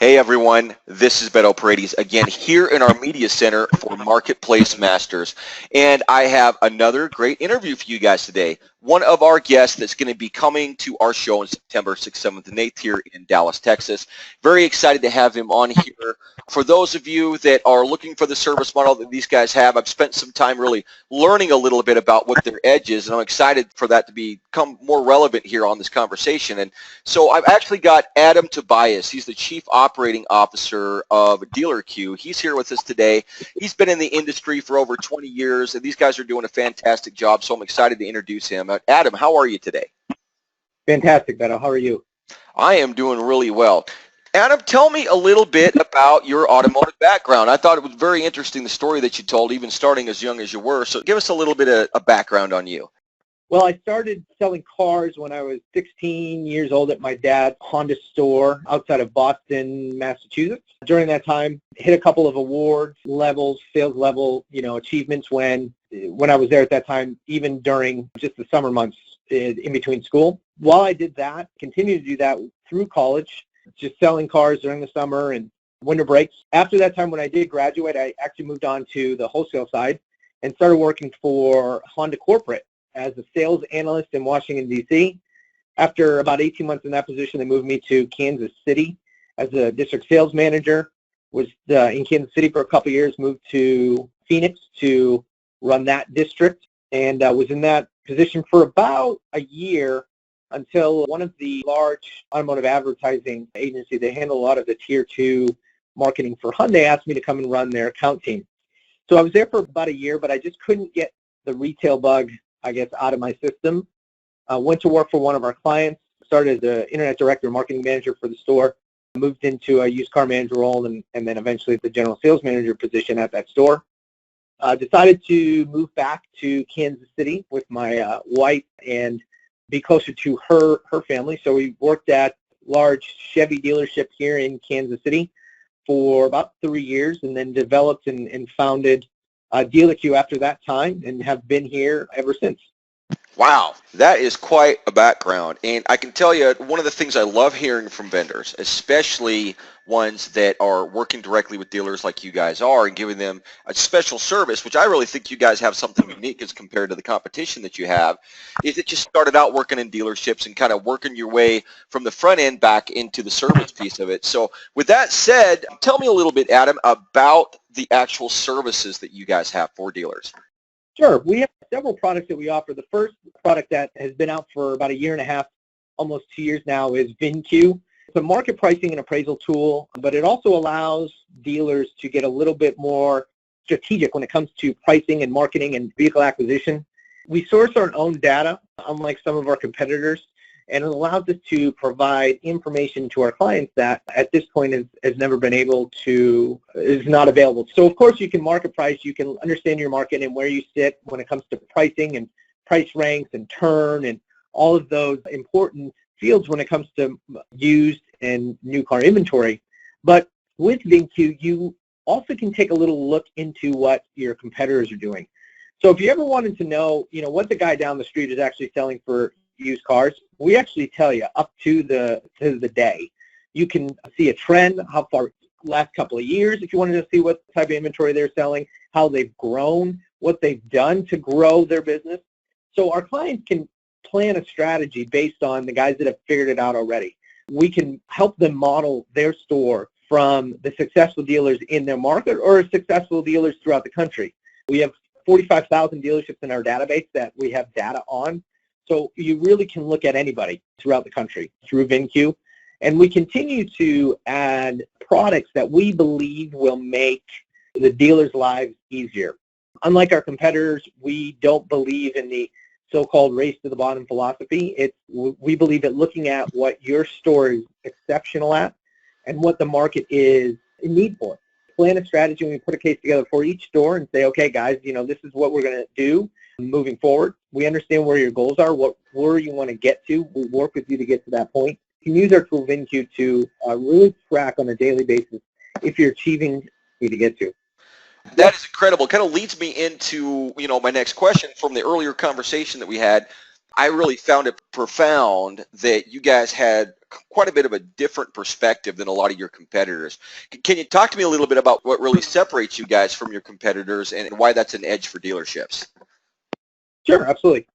Hey everyone, this is Beto Paredes again here in our media center for Marketplace Masters. And I have another great interview for you guys today. One of our guests that's going to be coming to our show on September 6th, 7th, and 8th here in Dallas, Texas. Very excited to have him on here. For those of you that are looking for the service model that these guys have, I've spent some time really learning a little bit about what their edge is, and I'm excited for that to become more relevant here on this conversation. And so I've actually got Adam Tobias. He's the Chief Operating Officer of DealerCue. He's here with us today. He's been in the industry for over 20 years, and these guys are doing a fantastic job, so I'm excited to introduce him. Adam, how are you today? Fantastic, Beto. How are you? I am doing really well. Adam, tell me a little bit about your automotive background. I thought it was very interesting, the story that you told, even starting as young as you were. So give us a little bit of a background on you. Well, I started selling cars when I was 16 years old at my dad's Honda store outside of Boston, Massachusetts. During that time, hit a couple of awards levels, sales level, achievements when I was there at that time, even during just the summer months in between school. While I did that, continued to do that through college, just selling cars during the summer and winter breaks. After that time, when I did graduate, I actually moved on to the wholesale side and started working for Honda Corporate as a sales analyst in Washington, D.C. After about 18 months in that position, they moved me to Kansas City as a district sales manager. Was in Kansas City for a couple of years, moved to Phoenix to run that district, and was in that position for about a year until one of the large automotive advertising agencies, they handle a lot of the Tier 2 marketing for Hyundai, asked me to come and run their account team. So I was there for about a year, but I just couldn't get the retail bug, I guess, out of my system. Went to work for one of our clients, started as the internet director, marketing manager for the store, moved into a used car manager role, and then eventually the general sales manager position at that store. Decided to move back to Kansas City with my wife and be closer to her family. So we worked at large Chevy dealership here in Kansas City for about 3 years, and then developed and founded DealerCue after that time, and have been here ever since. Wow, that is quite a background. And I can tell you, one of the things I love hearing from vendors, especially ones that are working directly with dealers like you guys are and giving them a special service, which I really think you guys have something unique as compared to the competition that you have, is that you started out working in dealerships and kind of working your way from the front end back into the service piece of it. So with that said, tell me a little bit, Adam, about the actual services that you guys have for dealers. Sure. We have several products that we offer. The first product that has been out for about a year and a half, almost 2 years now, is DealerCue. It's a market pricing and appraisal tool, but it also allows dealers to get a little bit more strategic when it comes to pricing and marketing and vehicle acquisition. We source our own data, unlike some of our competitors, and it allows us to provide information to our clients that at this point has never been able to, is not available. So of course you can market price, you can understand your market and where you sit when it comes to pricing and price ranks and turn and all of those important fields when it comes to used and new car inventory. But with DealerCue, you also can take a little look into what your competitors are doing. So if you ever wanted to know, what the guy down the street is actually selling for used cars, we actually tell you up to the day. You can see a trend, how far last couple of years, if you wanted to see what type of inventory they're selling, how they've grown, what they've done to grow their business. So our clients can plan a strategy based on the guys that have figured it out already. We can help them model their store from the successful dealers in their market or successful dealers throughout the country. We have 45,000 dealerships in our database that we have data on. So you really can look at anybody throughout the country through DealerCue. And we continue to add products that we believe will make the dealers' lives easier. Unlike our competitors, we don't believe in the so-called race to the bottom philosophy. We believe in looking at what your store is exceptional at and what the market is in need for. Plan a strategy, and we put a case together for each store and say, okay, guys, this is what we're going to do moving forward. We understand where your goals are, where you want to get to. We work with you to get to that point. You can use our tool DealerCue to really track on a daily basis if you're achieving what you need to get to. That is incredible. It kind of leads me into, my next question from the earlier conversation that we had. I really found it profound that you guys had quite a bit of a different perspective than a lot of your competitors. Can you talk to me a little bit about what really separates you guys from your competitors and why that's an edge for dealerships? Sure, absolutely.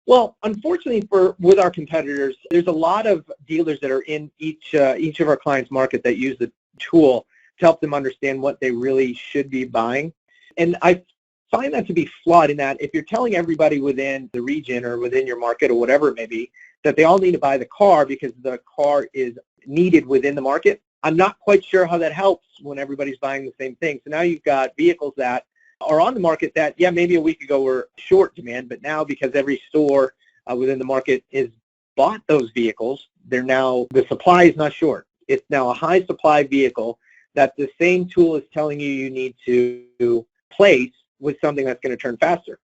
Well, unfortunately with our competitors, there's a lot of dealers that are in each of our clients' market that use the tool to help them understand what they really should be buying. And I find that to be flawed in that if you're telling everybody within the region or within your market or whatever it may be that they all need to buy the car because the car is needed within the market, I'm not quite sure how that helps when everybody's buying the same thing. So now you've got vehicles that are on the market that, yeah, maybe a week ago were short demand, but now because every store within the market is bought those vehicles, the supply is not short. It's now a high supply vehicle that the same tool is telling you need to place with something that's going to turn faster.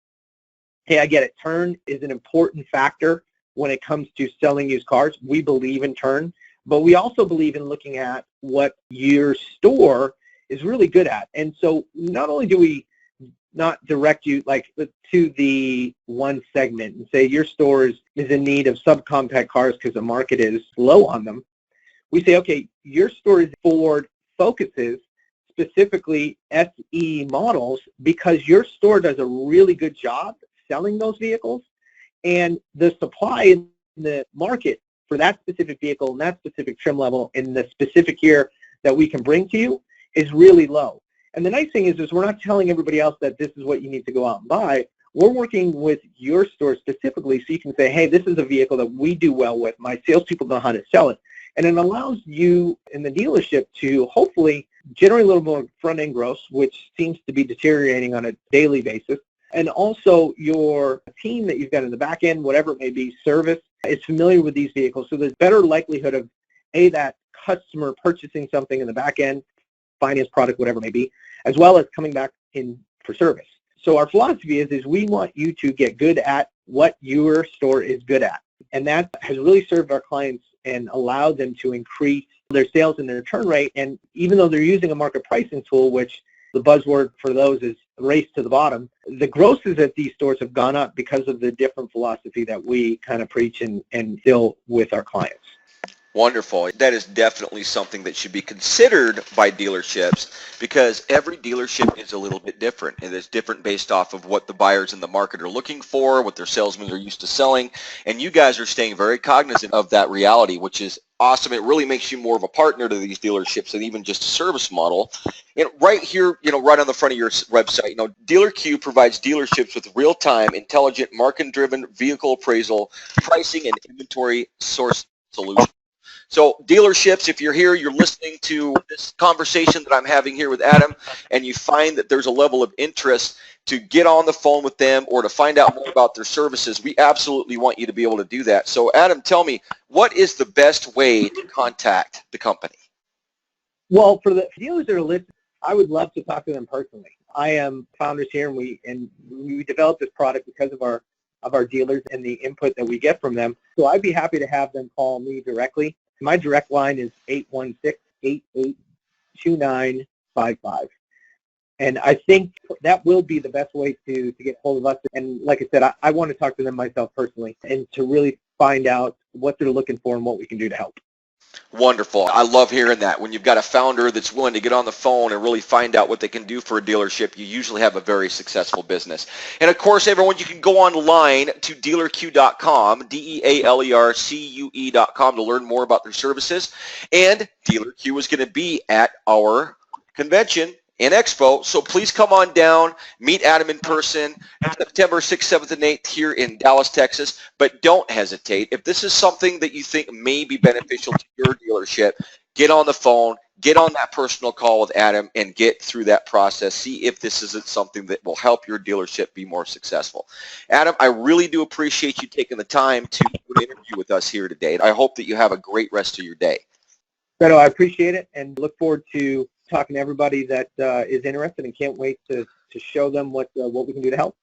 Hey, I get it. Turn is an important factor when it comes to selling used cars. We believe in turn, but we also believe in looking at what your store is really good at. And so not only do we not direct you like to the one segment and say your store is in need of subcompact cars because the market is low on them. We say, okay, your store is Ford focuses specifically SE models because your store does a really good job selling those vehicles, and the supply in the market for that specific vehicle and that specific trim level in the specific year that we can bring to you is really low. And the nice thing is we're not telling everybody else that this is what you need to go out and buy. We're working with your store specifically so you can say, hey, this is a vehicle that we do well with. My salespeople know how to sell it. And it allows you in the dealership to hopefully generate a little more front-end gross, which seems to be deteriorating on a daily basis. And also your team that you've got in the back end, whatever it may be, service, is familiar with these vehicles. So there's better likelihood of, A, that customer purchasing something in the back end, finance product, whatever it may be, as well as coming back in for service. So our philosophy is we want you to get good at what your store is good at. And that has really served our clients and allowed them to increase their sales and their turn rate. And even though they're using a market pricing tool, which the buzzword for those is race to the bottom, the grosses at these stores have gone up because of the different philosophy that we kind of preach and instill with our clients. Wonderful. That is definitely something that should be considered by dealerships because every dealership is a little bit different, and it's different based off of what the buyers in the market are looking for, what their salesmen are used to selling, and you guys are staying very cognizant of that reality, which is awesome. It really makes you more of a partner to these dealerships than even just a service model. And right here, right on the front of your website, DealerCue provides dealerships with real-time, intelligent, market-driven vehicle appraisal, pricing, and inventory source solutions. So dealerships, if you're here, you're listening to this conversation that I'm having here with Adam, and you find that there's a level of interest to get on the phone with them or to find out more about their services, we absolutely want you to be able to do that. So Adam, tell me, what is the best way to contact the company? Well, for the dealers that are listening, I would love to talk to them personally. I am founders here, and we developed this product because of our dealers and the input that we get from them. So I'd be happy to have them call me directly. My direct line is 816-882955. And I think that will be the best way to get hold of us. And like I said, I want to talk to them myself personally and to really find out what they're looking for and what we can do to help. Wonderful. I love hearing that. When you've got a founder that's willing to get on the phone and really find out what they can do for a dealership, you usually have a very successful business. And of course, everyone, you can go online to DealerCue.com, DealerCue.com to learn more about their services. And DealerCue is going to be at our convention in Expo, so please come on down, meet Adam in person, September 6th, 7th, and 8th here in Dallas, Texas. But don't hesitate. If this is something that you think may be beneficial to your dealership, get on the phone, get on that personal call with Adam, and get through that process. See if this isn't something that will help your dealership be more successful. Adam, I really do appreciate you taking the time to do an interview with us here today. I hope that you have a great rest of your day. Beto, I appreciate it and look forward to talking to everybody that is interested and can't wait to show them what we can do to help.